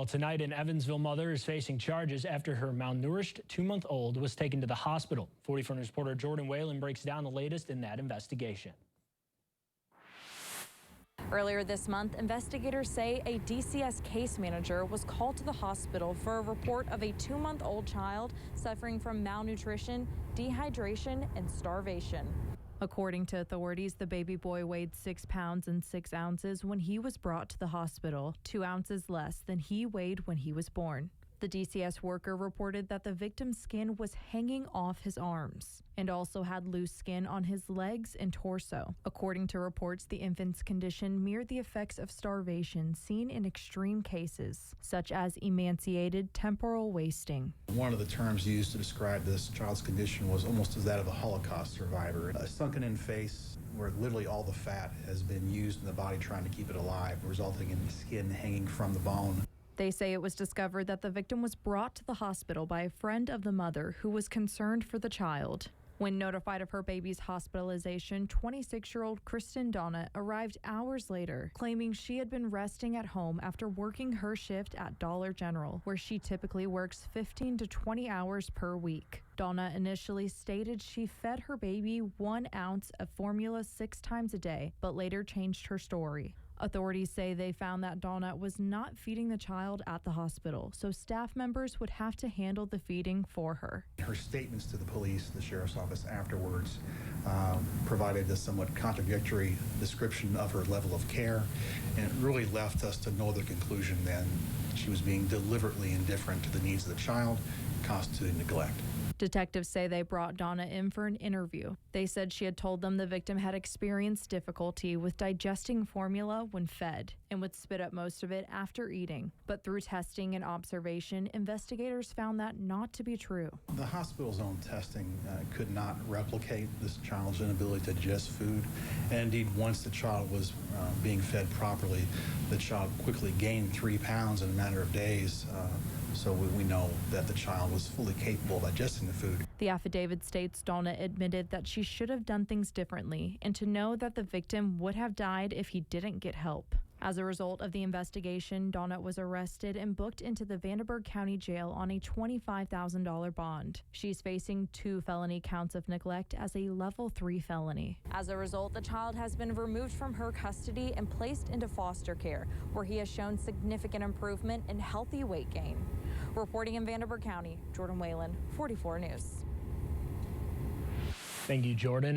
Well, tonight, an Evansville mother is facing charges after her malnourished 2-month-old was taken to the hospital. 44 News reporter Jordan Whalen breaks down the latest in that investigation. Earlier this month, investigators say a DCS case manager was called to the hospital for a report of a 2-month-old child suffering from malnutrition, dehydration, and starvation. According to authorities, the baby boy weighed 6 pounds and 6 ounces when he was brought to the hospital, 2 ounces less than he weighed when he was born. The DCS worker reported that the victim's skin was hanging off his arms and also had loose skin on his legs and torso. According to reports, the infant's condition mirrored the effects of starvation seen in extreme cases, such as emaciated temporal wasting. One of the terms used to describe this child's condition was almost as that of a Holocaust survivor. A sunken-in face where literally all the fat has been used in the body trying to keep it alive, resulting in skin hanging from the bone. They say it was discovered that the victim was brought to the hospital by a friend of the mother who was concerned for the child. When notified of her baby's hospitalization, 26-year-old Kristen Donna arrived hours later, claiming she had been resting at home after working her shift at Dollar General, where she typically works 15 to 20 hours per week. Donna initially stated she fed her baby 1 ounce of formula 6 times a day, but later changed her story. Authorities say they found that Donna was not feeding the child at the hospital, so staff members would have to handle the feeding for her. Her statements to the police, the sheriff's office afterwards, provided a somewhat contradictory description of her level of care, and it really left us to no other conclusion than she was being deliberately indifferent to the needs of the child, constituting neglect. Detectives say they brought Donna in for an interview. They said she had told them the victim had experienced difficulty with digesting formula when fed and would spit up most of it after eating. But through testing and observation, investigators found that not to be true. The hospital's own testing could not replicate this child's inability to digest food. And indeed, once the child was being fed properly, the child quickly gained 3 pounds in a matter of days. So we know that the child was fully capable of digesting the food. The affidavit states Donna admitted that she should have done things differently and to know that the victim would have died if he didn't get help. As a result of the investigation, Donna was arrested and booked into the Vanderburgh County Jail on a $25,000 bond. She's facing 2 felony counts of neglect as a level 3 felony. As a result, the child has been removed from her custody and placed into foster care, where he has shown significant improvement and healthy weight gain. Reporting in Vanderburgh County, Jordan Whalen, 44 News. Thank you, Jordan.